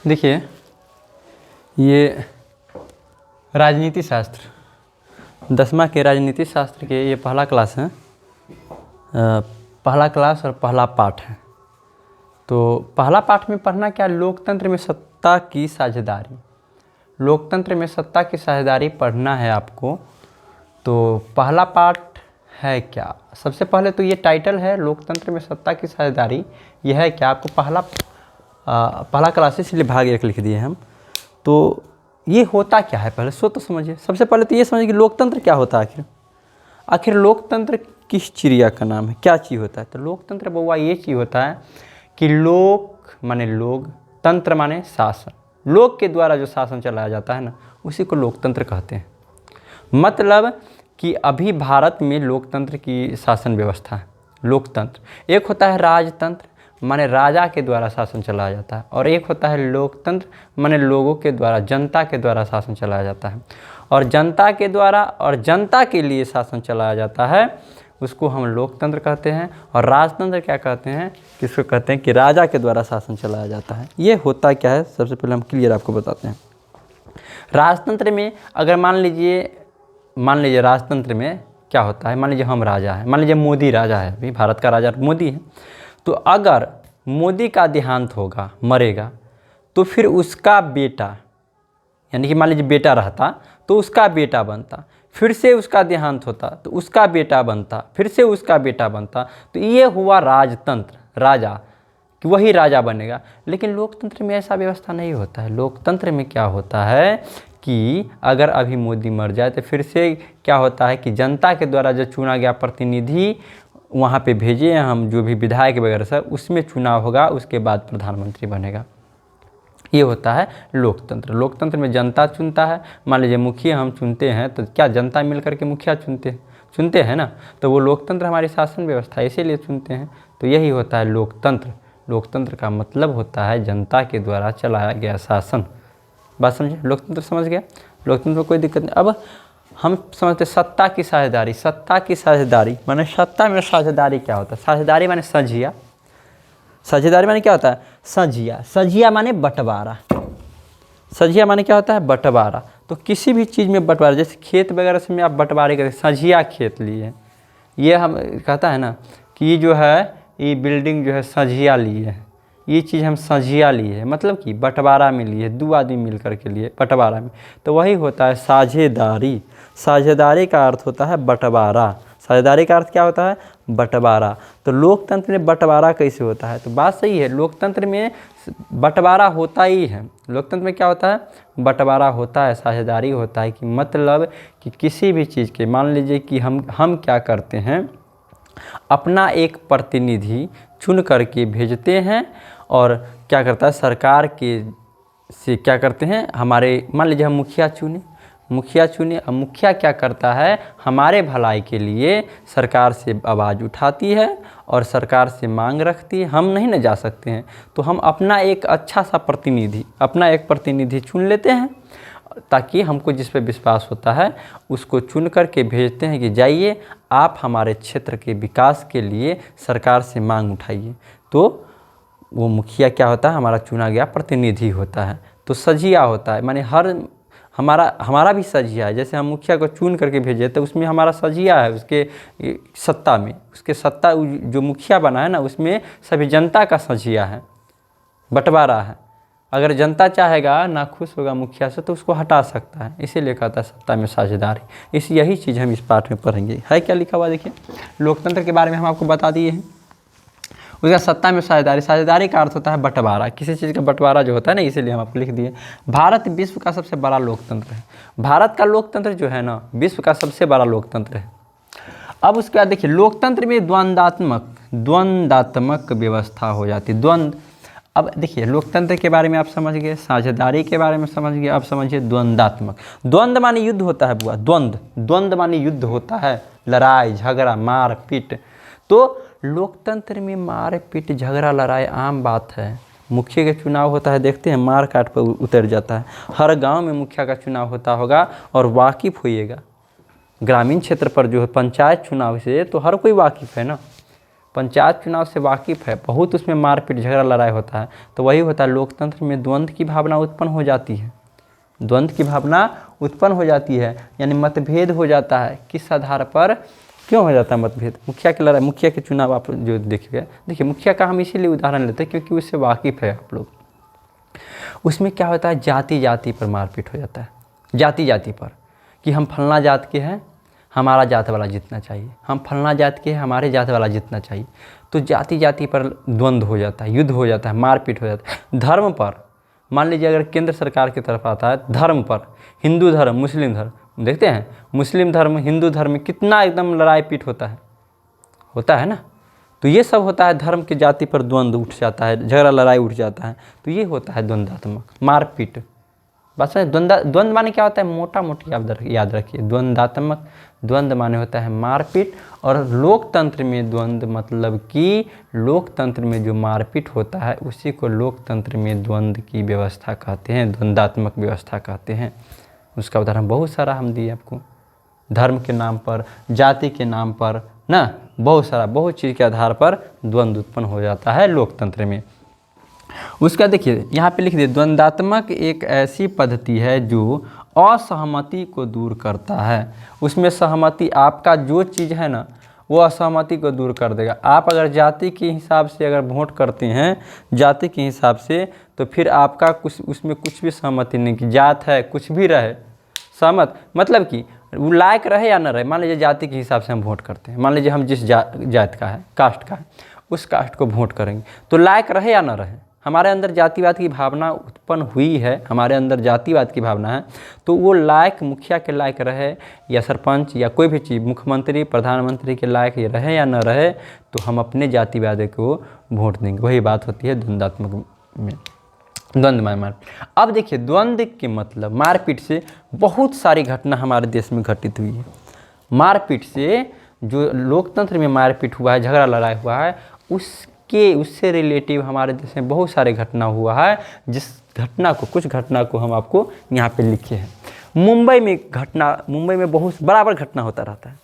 देखिए, ये राजनीति शास्त्र 10वीं के राजनीति शास्त्र के ये पहला क्लास है, पहला क्लास और पहला पाठ है। तो पहला पाठ में पढ़ना क्या, लोकतंत्र में सत्ता की साझेदारी। लोकतंत्र में सत्ता की साझेदारी पढ़ना है आपको। तो पहला पाठ है क्या, सबसे पहले तो ये टाइटल है लोकतंत्र में सत्ता की साझेदारी। यह है क्या, आपको पहला क्लास इसलिए भाग 1 लिख दिए हम। तो ये होता क्या है पहले सो तो समझिए। सबसे पहले तो ये समझिए कि लोकतंत्र क्या होता है। आखिर लोकतंत्र किस चिड़िया का नाम है, क्या चीज़ होता है। तो लोकतंत्र बउआ ये चीज़ होता है कि लोक माने लोग, तंत्र माने शासन, लोग के द्वारा जो शासन चलाया जाता है ना, उसी को लोकतंत्र कहते हैं। मतलब कि अभी भारत में लोकतंत्र की शासन व्यवस्था है। लोकतंत्र एक होता है राजतंत्र, माने राजा के द्वारा शासन चलाया जाता है, और एक होता है लोकतंत्र, माने लोगों के द्वारा, जनता के द्वारा शासन चलाया जाता है। और जनता के द्वारा और जनता के लिए शासन चलाया जाता है, उसको हम लोकतंत्र कहते हैं। और राजतंत्र क्या कहते हैं, किसको कहते हैं कि राजा के द्वारा शासन चलाया जाता है। ये होता क्या है, सबसे पहले हम क्लियर आपको बताते हैं। राजतंत्र में अगर मान लीजिए राजतंत्र में क्या होता है, मान लीजिए हम राजा हैं, मान लीजिए मोदी राजा है, अभी भारत का राजा मोदी है। तो अगर मोदी का देहांत होगा, मरेगा, तो फिर उसका बेटा, यानी कि मान लीजिए बेटा रहता तो उसका बेटा बनता, फिर से उसका देहांत होता तो उसका बेटा बनता, फिर से उसका बेटा बनता। तो ये हुआ राजतंत्र, राजा कि वही राजा बनेगा। लेकिन लोकतंत्र में ऐसा व्यवस्था नहीं होता है। लोकतंत्र में क्या होता है कि अगर अभी मोदी मर जाए तो फिर से क्या होता है कि जनता के द्वारा जो चुना गया प्रतिनिधि वहाँ पे भेजे हम, जो भी विधायक वगैरह सब, उसमें चुनाव होगा, उसके बाद प्रधानमंत्री बनेगा। ये होता है लोकतंत्र। लोकतंत्र में जनता चुनता है। मान लीजिए मुखिया हम चुनते हैं, तो क्या जनता मिल करके मुखिया चुनते हैं ना, तो वो लोकतंत्र हमारी शासन व्यवस्था इसीलिए चुनते हैं। तो यही होता है लोकतंत्र। लोकतंत्र का मतलब होता है जनता के द्वारा चलाया गया शासन। बात समझे, लोकतंत्र समझ गया। लोकतंत्र में कोई दिक्कत नहीं। अब हम समझते सत्ता की साझेदारी। सत्ता की साझेदारी माने सत्ता में साझेदारी क्या होता है। साझेदारी माने संझिया। साझेदारी माने क्या होता है, संझिया। संझिया माने बंटवारा। संझिया माने क्या होता है, बंटवारा। तो किसी भी चीज़ में बंटवारा, जैसे खेत वगैरह से में आप बंटवारे करते, संझिया खेत लिए, ये हम कहता है ना कि ये जो है, ये बिल्डिंग जो है संझिया लिए है, ये चीज़ हम संझिया लिए है, मतलब कि बंटवारा में लिए, 2 आदमी मिल करके लिए बंटवारा में। तो वही होता है साझेदारी। साझेदारी का अर्थ होता है बंटवारा। साझेदारी का अर्थ क्या होता है, बंटवारा। तो लोकतंत्र में बंटवारा कैसे होता है, तो बात सही है, लोकतंत्र में बंटवारा होता ही है। लोकतंत्र में क्या होता है, बंटवारा होता है, साझेदारी होता है। कि मतलब कि किसी भी चीज़ के, मान लीजिए कि हम क्या करते हैं, अपना एक प्रतिनिधि चुन करके भेजते हैं, और क्या करता है सरकार के से क्या करते हैं, हमारे मान लीजिए हम मुखिया चुने, अब मुखिया क्या करता है, हमारे भलाई के लिए सरकार से आवाज़ उठाती है और सरकार से मांग रखती है। हम नहीं न जा सकते हैं, तो हम अपना एक अच्छा सा प्रतिनिधि चुन लेते हैं, ताकि हमको जिस पे विश्वास होता है उसको चुन करके भेजते हैं कि जाइए आप हमारे क्षेत्र के विकास के लिए सरकार से मांग उठाइए। तो वो मुखिया क्या होता है, हमारा चुना गया प्रतिनिधि होता है। तो सझिया होता है, माने हमारा भी सझिया है। जैसे हम मुखिया को चुन करके भेजे तो उसमें हमारा सझिया है, उसके सत्ता में, उसके सत्ता जो मुखिया बना है ना, उसमें सभी जनता का सझिया है, बंटवारा है। अगर जनता चाहेगा, ना खुश होगा मुखिया से, तो उसको हटा सकता है। इसीलिए कहता है सत्ता में साझेदारी। यही चीज़ हम इस पाठ में पढ़ेंगे। है क्या लिखा हुआ, देखिए लोकतंत्र के बारे में हम आपको बता दिए हैं। उसका सत्ता में साझेदारी। साझेदारी का अर्थ होता है बंटवारा, किसी चीज़ का बंटवारा जो होता है ना, इसीलिए हम आपको लिख दिए। भारत विश्व का सबसे बड़ा लोकतंत्र है। भारत का लोकतंत्र जो है ना, विश्व का सबसे बड़ा लोकतंत्र है। अब उसके बाद देखिए, लोकतंत्र में द्वंद्वात्मक व्यवस्था हो जाती है। द्वंद्व, अब देखिए लोकतंत्र के बारे में आप समझ गए, साझेदारी के बारे में समझ गए, अब समझिए द्वंद्वात्मक। द्वंद्व माने युद्ध होता है बुआ, द्वंद्व माने युद्ध होता है, लड़ाई झगड़ा मार पीट। तो लोकतंत्र में मार पीट झगड़ा लड़ाई आम बात है। मुखिया का चुनाव होता है, देखते हैं मार काट पर उतर जाता है। हर गांव में मुखिया का चुनाव होता होगा और वाकिफ़ होइएगा। ग्रामीण क्षेत्र पर जो है पंचायत चुनाव से तो हर कोई वाकिफ़ है ना। पंचायत चुनाव से वाकिफ़ है, बहुत उसमें मारपीट झगड़ा लड़ाई होता है, तो वही होता है लोकतंत्र में द्वंद्व की भावना उत्पन्न हो जाती है, द्वंद्व की भावना उत्पन्न हो जाती है, यानी मतभेद हो जाता है। किस आधार पर क्यों हो जाता है मतभेद? मुखिया की लड़ाई, मुखिया के चुनाव आप जो देखिए मुखिया का हम इसीलिए उदाहरण लेते हैं क्योंकि उससे वाकिफ़ है आप लोग। उसमें क्या होता है, जाति जाति पर मारपीट हो जाता है, जाति जाति पर, कि हम फलना जात के हैं, हमारा जात वाला जीतना चाहिए, हम फलना जात के हैं, हमारे जात वाला जीतना चाहिए। तो जाति जाति पर द्वंद्व हो जाता है, युद्ध हो जाता है, मारपीट हो जाता है। धर्म पर मान लीजिए अगर केंद्र सरकार की तरफ आता है, धर्म पर, हिंदू धर्म मुस्लिम धर्म, देखते हैं मुस्लिम धर्म हिंदू धर्म में कितना एकदम लड़ाई पीट होता है ना। तो ये सब होता है, धर्म की जाति पर द्वंद्व उठ जाता है, झगड़ा लड़ाई उठ जाता है, तो ये होता है द्वंद्वात्मक मारपीट। बस द्वंद्व माने क्या होता है, मोटा मोटी आप याद रखिए, द्वंद्वात्मक, द्वंद्व माने होता है मारपीट, और लोकतंत्र में द्वंद्व मतलब कि लोकतंत्र में जो मारपीट होता है उसी को लोकतंत्र में द्वंद्व की व्यवस्था कहते हैं, द्वंद्वात्मक व्यवस्था कहते हैं। उसका उदाहरण बहुत सारा हम दिए आपको, धर्म के नाम पर, जाति के नाम पर ना, बहुत चीज़ के आधार पर द्वंद्व उत्पन्न हो जाता है लोकतंत्र में। उसका देखिए यहाँ पे लिख दिए, द्वंद्वात्मक एक ऐसी पद्धति है जो असहमति को दूर करता है। उसमें सहमति, आपका जो चीज़ है ना वो असहमति को दूर कर देगा। आप अगर जाति के हिसाब से अगर वोट करते हैं, जाति के हिसाब से, तो फिर आपका कुछ उसमें कुछ भी सहमति नहीं, कि जात है कुछ भी रहे, सहमत मतलब कि वो लायक रहे या ना रहे। मान लीजिए जाति के हिसाब से हम वोट करते हैं, मान लीजिए हम जिस जात का है, कास्ट का है, उस कास्ट को वोट करेंगे, तो लायक रहे या ना रहे, हमारे अंदर जातिवाद की भावना उत्पन्न हुई है, हमारे अंदर जातिवाद की भावना है, तो वो लायक, मुखिया के लायक रहे या सरपंच या कोई भी चीज़, मुख्यमंत्री प्रधानमंत्री के लायक ये रहे या न रहे, तो हम अपने जातिवाद को वोट देंगे। वही बात होती है द्वंद्वात्मक में, द्वंद्व में मारपीट। अब देखिए द्वंद्व के मतलब मारपीट से बहुत सारी घटना हमारे देश में घटित हुई है। मारपीट से जो लोकतंत्र में मारपीट हुआ है, झगड़ा लड़ाई हुआ है, उससे रिलेटिव हमारे देश में बहुत सारे घटना हुआ है, जिस घटना को, कुछ घटना को हम आपको यहाँ पे लिखे हैं। मुंबई में बहुत बराबर घटना होता रहता है।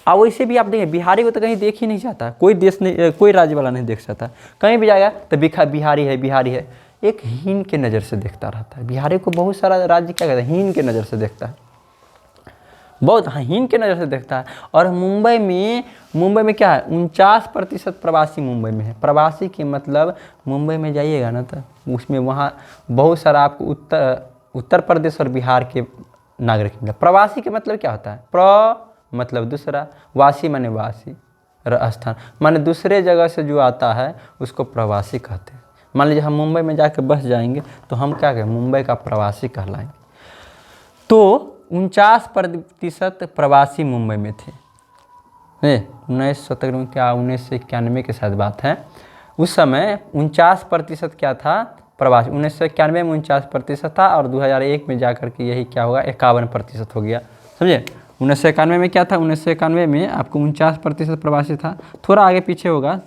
और वैसे भी आप देखें, बिहारी को तो कहीं देख ही नहीं जाता, कोई देश नहीं, कोई राज्य वाला नहीं देख सकता, कहीं भी जाएगा तो बिहारी है, एक हीन के नज़र से देखता रहता है। बिहारी को बहुत सारा राज्य क्या कहता है, हीन के नज़र से देखता है, बहुत हीन के नज़र से देखता है। और मुंबई में क्या है, 49% प्रवासी मुंबई में है। प्रवासी के मतलब मुंबई में जाइएगा ना तो उसमें वहाँ बहुत सारा आपको उत्तर प्रदेश और बिहार के नागरिक मिले। प्रवासी के मतलब क्या होता है, प्र मतलब दूसरा, वासी माने वासी, स्थान माने दूसरे जगह से जो आता है उसको प्रवासी कहते हैं। मान लीजिए हम मुंबई में जाकर बस जाएंगे तो हम क्या कहें, मुंबई का प्रवासी कहलाएंगे। तो 49% प्रवासी मुंबई में थे। 1991 के साथ बात है, उस समय 49% क्या था, प्रवासी। 1991 में 49% था और 2001 में जाकर के यही क्या होगा, 51% हो गया, समझे। 1991 में क्या था, 1991 में आपको 49% प्रवासी था, थोड़ा आगे पीछे होगा।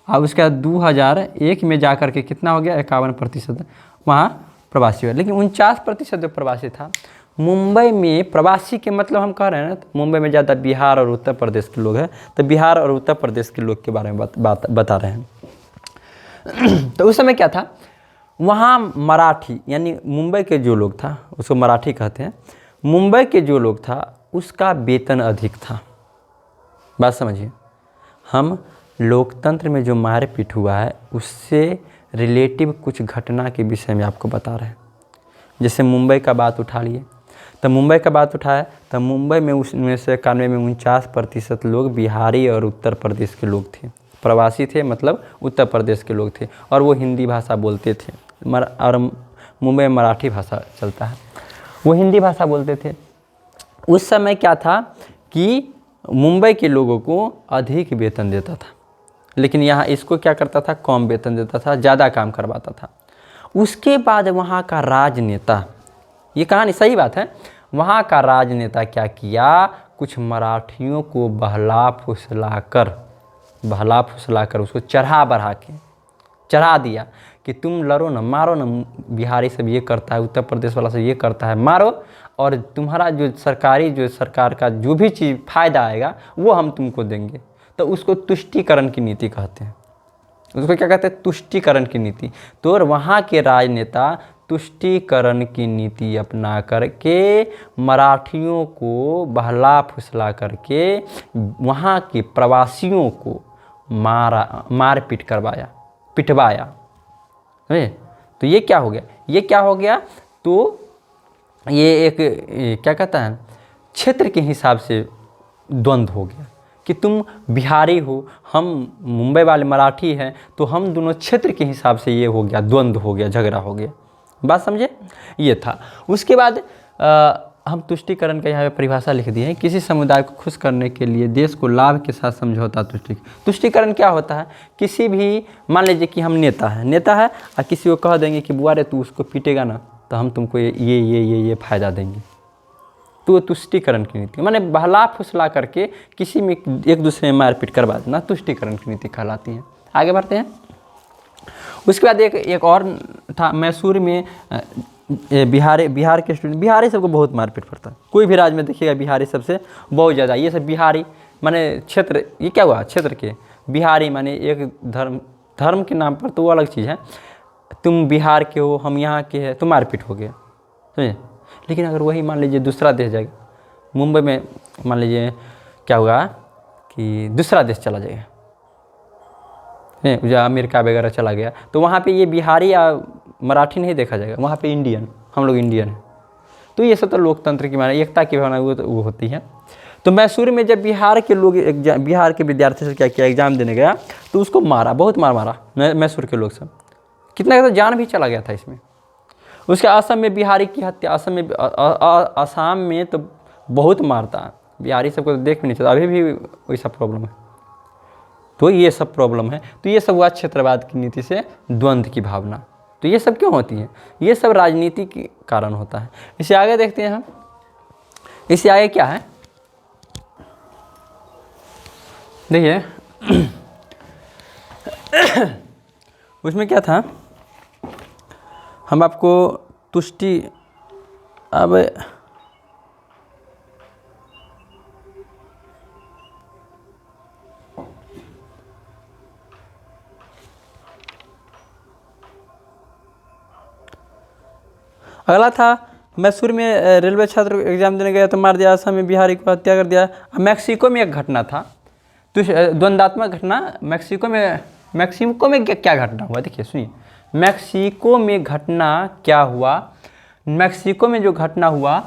अब उसके बाद 2001 में जाकर के कितना हो गया, 51% वहाँ प्रवासी हुआ। लेकिन 49% जो प्रवासी था मुंबई में, प्रवासी के मतलब हम कह रहे हैं ना, तो मुंबई में ज़्यादा बिहार और उत्तर प्रदेश के लोग हैं, तो बिहार और उत्तर प्रदेश के लोग के बारे में बता रहे हैं। तो उस समय क्या था, वहाँ मराठी, यानी मुंबई के जो लोग था उसको मराठी कहते हैं, मुंबई के जो लोग था उसका वेतन अधिक था। बात समझिए, हम लोकतंत्र में जो मारपीट हुआ है उससे रिलेटिव कुछ घटना के विषय में आपको बता रहे हैं। जैसे मुंबई का बात उठा लिए, तो मुंबई का बात उठाया तो मुंबई में 1991 में 49% लोग बिहारी और उत्तर प्रदेश के लोग थे, प्रवासी थे, मतलब उत्तर प्रदेश के लोग थे, और वो हिंदी भाषा बोलते थे। और मुंबई में मराठी भाषा चलता है, वो हिंदी भाषा बोलते थे। उस समय क्या था कि मुंबई के लोगों को अधिक वेतन देता था, लेकिन यहाँ इसको क्या करता था, कम वेतन देता था, ज़्यादा काम करवाता था। उसके बाद वहाँ का राजनेता, ये कहानी सही बात है, वहाँ का राजनेता क्या किया, कुछ मराठियों को बहला फुसला कर उसको चढ़ा दिया कि तुम लड़ो ना, मारो ना, बिहारी सब ये करता है, उत्तर प्रदेश वाला सब ये करता है, मारो, और तुम्हारा जो सरकार का जो भी चीज़ फ़ायदा आएगा वो हम तुमको देंगे। तो उसको तुष्टीकरण की नीति कहते हैं। उसको क्या कहते हैं? तुष्टीकरण की नीति। तो वहाँ के राजनेता तुष्टीकरण की नीति अपना करके मराठियों को बहला फुसला करके वहाँ के प्रवासियों को मार पीट करवाया, पिटवाया। तो ये क्या हो गया? ये क्या हो गया? तो ये एक क्या कहता है, क्षेत्र के हिसाब से द्वंद्व हो गया कि तुम बिहारी हो, हम मुंबई वाले मराठी हैं, तो हम दोनों क्षेत्र के हिसाब से ये हो गया, द्वंद्व हो गया, झगड़ा हो गया। बात समझे? ये था। उसके बाद हम तुष्टीकरण का यहाँ पे परिभाषा लिख दी है, किसी समुदाय को खुश करने के लिए देश को लाभ के साथ समझौता तुष्टीकरण क्या होता है? किसी भी, मान लीजिए कि हम नेता है और किसी को कह देंगे कि बुआ रे तू उसको पीटेगा ना तो हम तुमको ये फ़ायदा देंगे, तो तुष्टीकरण की नीति माने बहला फुसला करके किसी में एक दूसरे में मारपीट करवा देना तुष्टीकरण की नीति कहलाती है। आगे बढ़ते हैं। उसके बाद एक और था, मैसूर में बिहार के स्टूडेंट, बिहारी सबको बहुत मारपीट पड़ता है। कोई भी राज्य में देखिएगा बिहारी सबसे बहुत ज़्यादा, ये सब बिहारी माने क्षेत्र, ये क्या हुआ? क्षेत्र के बिहारी माने एक धर्म के नाम पर तो वो अलग चीज़ है, तुम बिहार के हो, हम यहाँ के हैं, तो मारपीट हो गया, समझे? लेकिन अगर वही मान लीजिए दूसरा देश जाएगा, मुंबई में मान लीजिए क्या हुआ कि दूसरा देश चला जाएगा, जो अमेरिका वगैरह चला गया, तो वहाँ पे ये बिहारी या मराठी नहीं देखा जाएगा, वहाँ पे इंडियन, हम लोग इंडियन हैं। तो ये सब तो लोकतंत्र की माने एकता की भावना वो होती है। तो मैसूर में जब बिहार के लोग बिहार के विद्यार्थी से क्या किया, एग्ज़ाम देने गया तो उसको मारा, बहुत मारा मैसूर के लोग सब, कितना तो जान भी चला गया था इसमें। उसके असम में बिहारी की हत्या, असम में तो बहुत मारता है बिहारी सबको, तो देख भी नहीं चलता, अभी भी वैसा प्रॉब्लम है। तो ये सब प्रॉब्लम है। तो ये सब हुआ क्षेत्रवाद की नीति से द्वंद्व की भावना। तो ये सब क्यों होती है? ये सब राजनीति के कारण होता है। इससे आगे देखते हैं हम, इससे आगे क्या है देखिए उसमें क्या था, हम आपको तुष्टि, अब अगला था मैसूर में रेलवे छात्र एग्जाम देने गया तो मार दिया, असम में बिहारी को हत्या कर दिया। मैक्सिको में एक घटना था, तो द्वंद्वात्मक घटना मैक्सिको में क्या घटना हुआ देखिए सुनिए। मैक्सिको में घटना क्या हुआ, मैक्सिको में जो घटना हुआ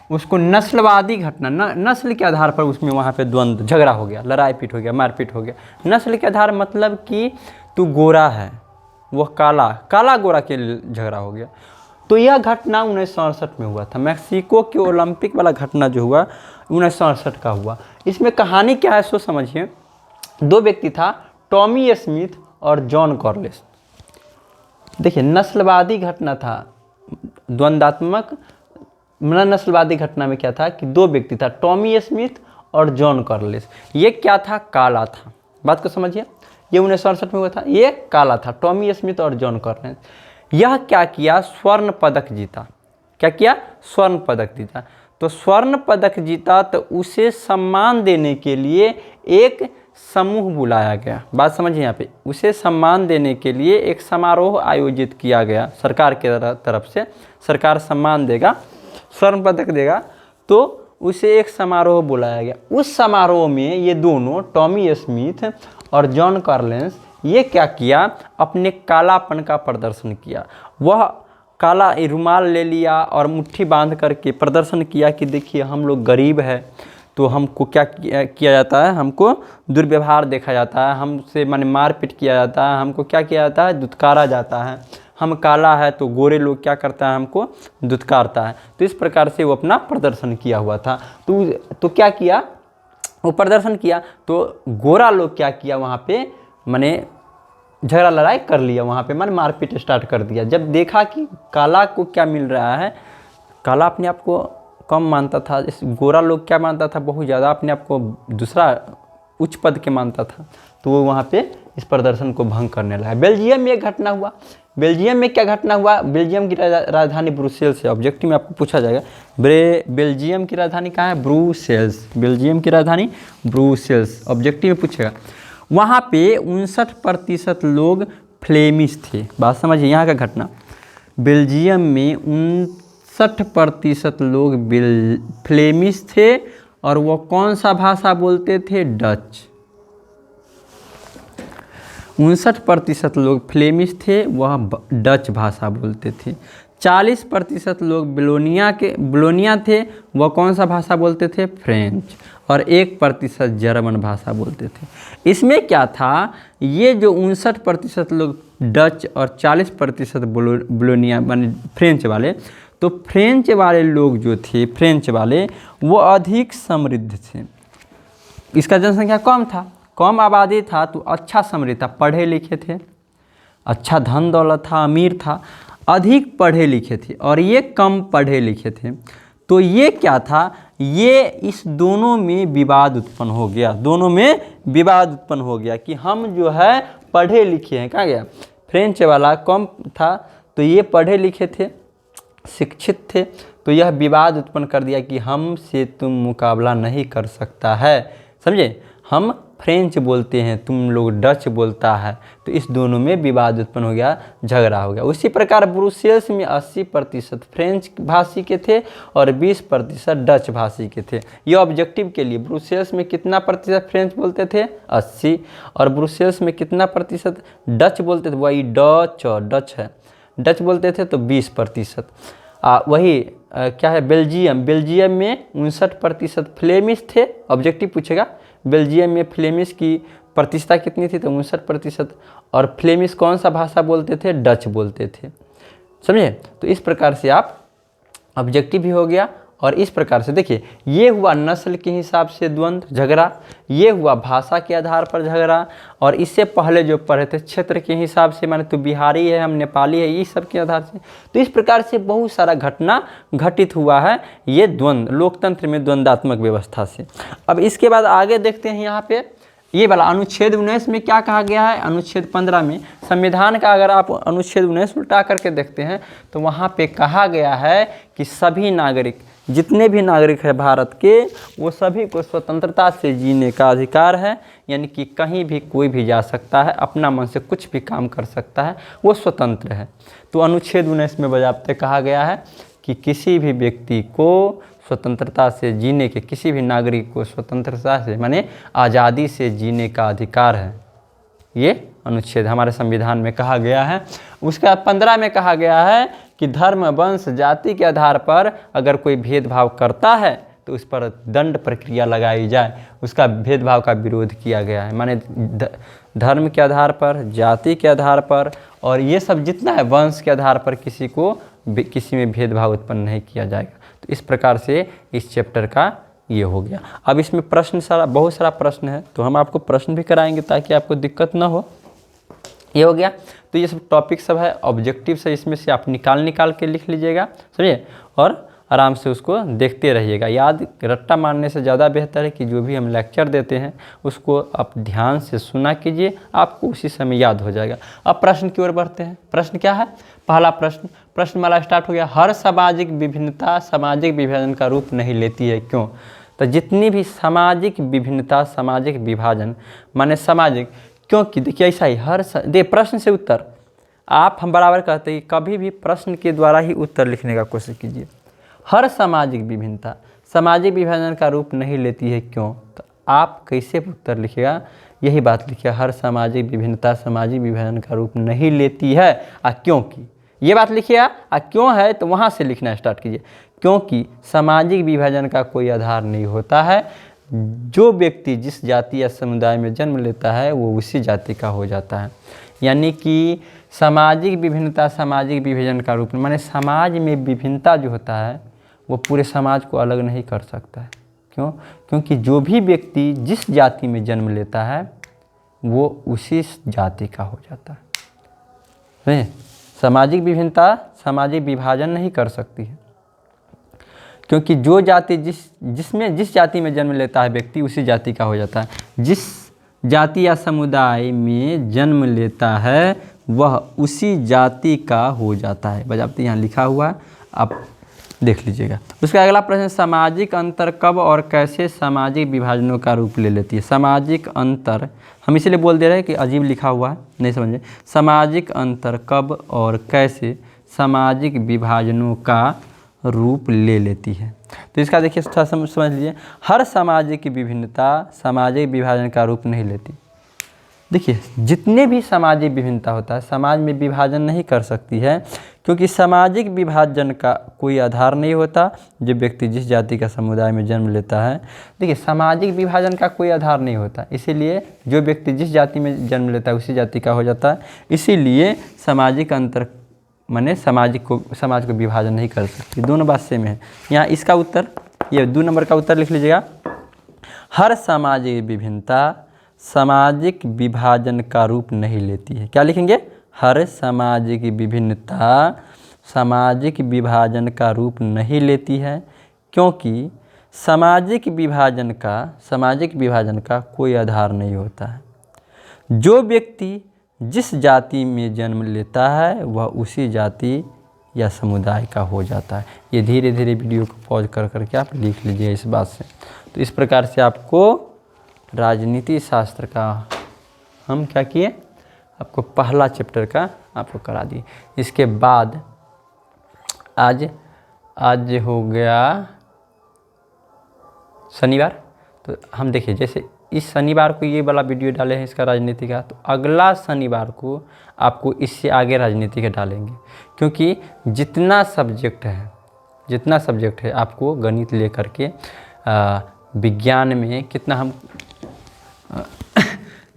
उसको नस्लवादी घटना, नस्ल के आधार पर उसमें वहाँ पे द्वंद्व झगड़ा हो गया, लड़ाई पीट हो गया, मारपीट हो गया। नस्ल के आधार मतलब कि तू गोरा है, वह काला गोरा के झगड़ा हो गया। तो यह घटना 1968 में हुआ था। मैक्सिको के ओलंपिक वाला घटना जो हुआ 1968 का हुआ। इसमें कहानी क्या है सो समझिए। दो व्यक्ति था, टॉमी स्मिथ और जॉन कॉर्लिस। देखिए नस्लवादी घटना था, द्वंद्वात्मक नस्लवादी घटना में क्या था कि दो व्यक्ति था, टॉमी स्मिथ और जॉन कॉर्लिस। ये क्या था? काला था। बात को समझिए, ये 1968 में हुआ था, ये काला था, टॉमी स्मिथ और जॉन कॉर्लिस। यह क्या किया? स्वर्ण पदक जीता। क्या किया? स्वर्ण पदक जीता। तो स्वर्ण पदक जीता तो उसे सम्मान देने के लिए एक समूह बुलाया गया। बात समझिए यहाँ पे, उसे सम्मान देने के लिए एक समारोह आयोजित किया गया सरकार के तरफ से। सरकार सम्मान देगा, स्वर्ण पदक देगा, तो उसे एक समारोह बुलाया गया। उस समारोह में ये दोनों टॉमी स्मिथ और जॉन कॉर्लिस ये क्या किया? अपने कालापन का प्रदर्शन किया। वह काला रुमाल ले लिया और मुट्ठी बांध करके प्रदर्शन किया कि देखिए हम लोग गरीब है, तो हमको क्या किया जाता है, हमको दुर्व्यवहार देखा जाता है, हमसे माने मारपीट किया जाता है, हमको क्या किया जाता है? दुत्कारा जाता है। हम काला है तो गोरे लोग क्या करता है? हमको दुत्कारता है। तो इस प्रकार से वो अपना प्रदर्शन किया हुआ था। तो क्या किया? वो प्रदर्शन किया तो गोरा लोग क्या किया वहाँ पे, माने झगड़ा लड़ाई कर लिया वहाँ पे, माने मारपीट स्टार्ट कर दिया। जब देखा कि काला को क्या मिल रहा है, काला अपने आप को कम मानता था, इस गोरा लोग क्या मानता था? बहुत ज़्यादा अपने आप को दूसरा उच्च पद के मानता था। तो वो वहाँ पे इस प्रदर्शन को भंग करने लगा। बेल्जियम में एक घटना हुआ। बेल्जियम में क्या घटना हुआ? बेल्जियम की राजधानी ब्रुसेल्स है। ऑब्जेक्टिव में आपको पूछा जाएगा बेल्जियम की राजधानी कहाँ है? ब्रुसेल्स। बेल्जियम की राजधानी ब्रुसेल्स, ऑब्जेक्टिव में पूछेगा। वहाँ पे 59% लोग फ्लेमिश थे। बात समझिए यहाँ का घटना। बेल्जियम में 59% लोग फ्लेमिश थे और वो कौन सा भाषा बोलते थे? डच। 59% लोग फ्लेमिश थे, वह डच भाषा बोलते थे। 40% लोग बिलोनिया थे, वह कौन सा भाषा बोलते थे? फ्रेंच। और 1% जर्मन भाषा बोलते थे। इसमें क्या था, ये जो 59% लोग डच और 40% बिलोनिया माने फ्रेंच वाले, तो फ्रेंच वाले लोग जो थे, फ्रेंच वाले वो अधिक समृद्ध थे। इसका जनसंख्या कम था, कम आबादी था, तो अच्छा समृद्ध था, पढ़े लिखे थे, अच्छा धन दौलत था, अमीर था, अधिक पढ़े लिखे थे। और ये कम पढ़े लिखे थे। तो ये क्या था, ये इस दोनों में विवाद उत्पन्न हो गया। दोनों में विवाद उत्पन्न हो गया कि हम जो है पढ़े लिखे हैं। कहाँ गया? फ्रेंच वाला कम था, तो ये पढ़े लिखे थे, शिक्षित थे, तो यह विवाद उत्पन्न कर दिया कि हमसे तुम मुकाबला नहीं कर सकता है। समझे? हम फ्रेंच बोलते हैं, तुम लोग डच बोलता है, तो इस दोनों में विवाद उत्पन्न हो गया, झगड़ा हो गया। उसी प्रकार ब्रुसेल्स में 80% फ्रेंच भाषी के थे और 20% डच भाषी के थे। ये ऑब्जेक्टिव के लिए ब्रुसेल्स में कितना प्रतिशत फ्रेंच बोलते थे? 80। और ब्रुसेल्स में कितना प्रतिशत डच बोलते थे? वही डच, और डच है, डच बोलते थे, तो 20%। वही क्या है? बेल्जियम में 59% फ्लेमिश थे। ऑब्जेक्टिव पूछेगा बेल्जियम में फ्लेमिश की प्रतिशतता कितनी थी? तो 59%। और फ्लेमिश कौन सा भाषा बोलते थे? डच बोलते थे। समझे? तो इस प्रकार से आप ऑब्जेक्टिव भी हो गया। और इस प्रकार से देखिए, ये हुआ नस्ल के हिसाब से द्वंद्व, झगड़ा, ये हुआ भाषा के आधार पर झगड़ा, और इससे पहले जो पढ़े थे क्षेत्र के हिसाब से, माने तो बिहारी है, हम नेपाली है, इस सब के आधार से। तो इस प्रकार से बहुत सारा घटना घटित हुआ है ये द्वंद्व, लोकतंत्र में द्वंद्वात्मक व्यवस्था से। अब इसके बाद आगे देखते हैं यहाँ पे ये वाला अनुच्छेद 19 में क्या कहा गया है? अनुच्छेद 15 में संविधान का अगर आप अनुच्छेद 19 उल्टा करके देखते हैं तो वहाँ पे कहा गया है कि सभी नागरिक, जितने भी नागरिक हैं भारत के, वो सभी को स्वतंत्रता से जीने का अधिकार है। यानी कि कहीं भी कोई भी जा सकता है, अपना मन से कुछ भी काम कर सकता है, वो स्वतंत्र है। तो अनुच्छेद 19 में बजाते कहा गया है कि किसी भी व्यक्ति को स्वतंत्रता से जीने के, किसी भी नागरिक को स्वतंत्रता से माने आज़ादी से जीने का अधिकार है। ये अनुच्छेद हमारे संविधान में कहा गया है। उसका 15 में कहा गया है कि धर्म, वंश, जाति के आधार पर अगर कोई भेदभाव करता है तो उस पर दंड प्रक्रिया लगाई जाए, उसका भेदभाव का विरोध किया गया है। माने धर्म के आधार पर, जाति के आधार पर, और ये सब जितना है वंश के आधार पर किसी में भेदभाव उत्पन्न नहीं किया जाएगा। तो इस प्रकार से इस चैप्टर का ये हो गया। अब इसमें प्रश्न बहुत सारा प्रश्न है, तो हम आपको प्रश्न भी कराएंगे ताकि आपको दिक्कत ना हो। ये हो गया। तो ये सब टॉपिक सब है, ऑब्जेक्टिव से इसमें से आप निकाल के लिख लीजिएगा, समझिए, और आराम से उसको देखते रहिएगा। याद रट्टा मारने से ज़्यादा बेहतर है कि जो भी हम लेक्चर देते हैं उसको आप ध्यान से सुना कीजिए, आपको उसी समय याद हो जाएगा। अब प्रश्न की ओर बढ़ते हैं। प्रश्न क्या है? पहला प्रश्नमाला स्टार्ट हो गया। हर सामाजिक विभिन्नता सामाजिक विभाजन का रूप नहीं लेती है, क्यों? तो जितनी भी सामाजिक विभिन्नता, सामाजिक विभाजन माने सामाजिक, क्योंकि देखिए ऐसा ही प्रश्न से उत्तर आप हम बराबर कहते हैं, कभी भी प्रश्न के द्वारा ही उत्तर लिखने का कोशिश कीजिए। हर सामाजिक विभिन्नता सामाजिक विभाजन का रूप नहीं लेती है, क्यों? तो आप कैसे उत्तर लिखिएगा? यही बात लिखिए, हर सामाजिक विभिन्नता सामाजिक विभाजन का रूप नहीं लेती है, क्योंकि ये बात लिखिएगा। क्यों है तो वहाँ से लिखना स्टार्ट कीजिए। क्योंकि सामाजिक विभाजन का कोई आधार नहीं होता है। जो व्यक्ति जिस जाति या समुदाय में जन्म लेता है वो उसी जाति का हो जाता है। यानी कि सामाजिक विभिन्नता सामाजिक विभाजन का रूप, माने समाज में विभिन्नता जो होता है वो पूरे समाज को अलग नहीं कर सकता है। क्यों? क्योंकि जो भी व्यक्ति जिस जाति में जन्म लेता है वो उसी जाति का हो जाता है। सामाजिक विभिन्नता सामाजिक विभाजन नहीं कर सकती है, क्योंकि जो जाति जिस जाति में जन्म लेता है व्यक्ति उसी जाति का हो जाता है। जिस जाति या समुदाय में जन्म लेता है वह उसी जाति का हो जाता है। बजाबती यहाँ लिखा हुआ है, आप देख लीजिएगा। उसका अगला प्रश्न, सामाजिक अंतर कब और कैसे सामाजिक विभाजनों का रूप ले लेती है। सामाजिक अंतर, हम इसलिए बोल दे रहे हैं कि अजीब लिखा हुआ है, नहीं समझे। सामाजिक अंतर कब और कैसे सामाजिक विभाजनों का रूप ले लेती है। तो इसका देखिए थोड़ा समझ लीजिए। हर सामाजिक विभिन्नता सामाजिक विभाजन का रूप नहीं लेती। देखिए जितने भी सामाजिक विभिन्नता होता है समाज में विभाजन नहीं कर सकती है, क्योंकि सामाजिक विभाजन का कोई आधार नहीं होता। जो व्यक्ति जिस जाति का समुदाय में जन्म लेता है, देखिए सामाजिक विभाजन का कोई आधार नहीं होता, इसीलिए जो व्यक्ति जिस जाति में जन्म लेता है उसी जाति का हो जाता है। इसीलिए सामाजिक अंतर माने समाज को विभाजन नहीं कर सकती। दोनों बात सेम है। यहाँ इसका उत्तर, ये 2 नंबर का उत्तर लिख लीजिएगा। हर सामाजिक विभिन्नता सामाजिक विभाजन का रूप नहीं लेती है। क्या लिखेंगे? हर सामाजिक विभिन्नता सामाजिक विभाजन का रूप नहीं लेती है, क्योंकि सामाजिक विभाजन का कोई आधार नहीं होता है। जो व्यक्ति जिस जाति में जन्म लेता है वह उसी जाति या समुदाय का हो जाता है। ये धीरे धीरे वीडियो को पॉज कर करके आप लिख लीजिए इस बात से। तो इस प्रकार से आपको राजनीति शास्त्र का हम क्या किए, आपको पहला चैप्टर का आपको करा दिए। इसके बाद आज हो गया शनिवार, तो हम देखिए जैसे इस शनिवार को ये वाला वीडियो डाले हैं इसका राजनीति का, तो अगला शनिवार को आपको इससे आगे राजनीति के डालेंगे, क्योंकि जितना सब्जेक्ट है आपको गणित लेकर के विज्ञान में कितना हम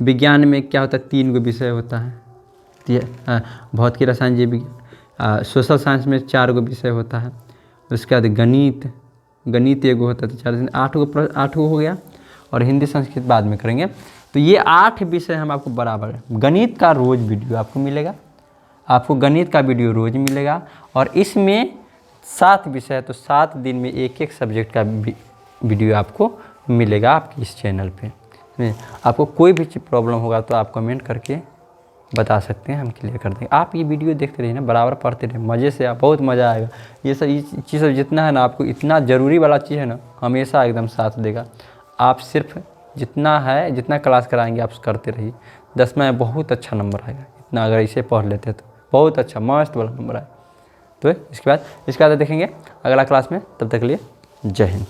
विज्ञान में क्या होता है, 3 विषय होता है। भौतिकी, रसायन, जीव विज्ञान। सोशल साइंस में 4 विषय होता है। उसके बाद गणित एगो होता है, तो 4 8 हो गया, और हिंदी संस्कृत बाद में करेंगे। तो ये 8 विषय हम आपको बराबर, गणित का रोज़ वीडियो आपको मिलेगा, आपको गणित का वीडियो रोज़ मिलेगा। और इसमें 7 विषय है, तो 7 दिन में एक सब्जेक्ट का वीडियो आपको मिलेगा आपके इस चैनल पे। आपको कोई भी प्रॉब्लम होगा तो आप कमेंट करके बता सकते हैं, हम क्लियर कर देंगे। आप ये वीडियो देखते रहिए ना, बराबर पढ़ते रहिए, मज़े से, आप बहुत मज़ा आएगा। ये चीज़ जितना है ना, आपको इतना ज़रूरी वाला चीज़ है ना, हमेशा एकदम साथ देगा। आप सिर्फ जितना क्लास कराएंगे आप करते रहिए, 10 में बहुत अच्छा नंबर आएगा। इतना अगर इसे पढ़ लेते तो बहुत अच्छा मस्त वाला नंबर आएगा। तो इसके बाद देखेंगे अगला क्लास में। तब तक के लिए जय हिंद।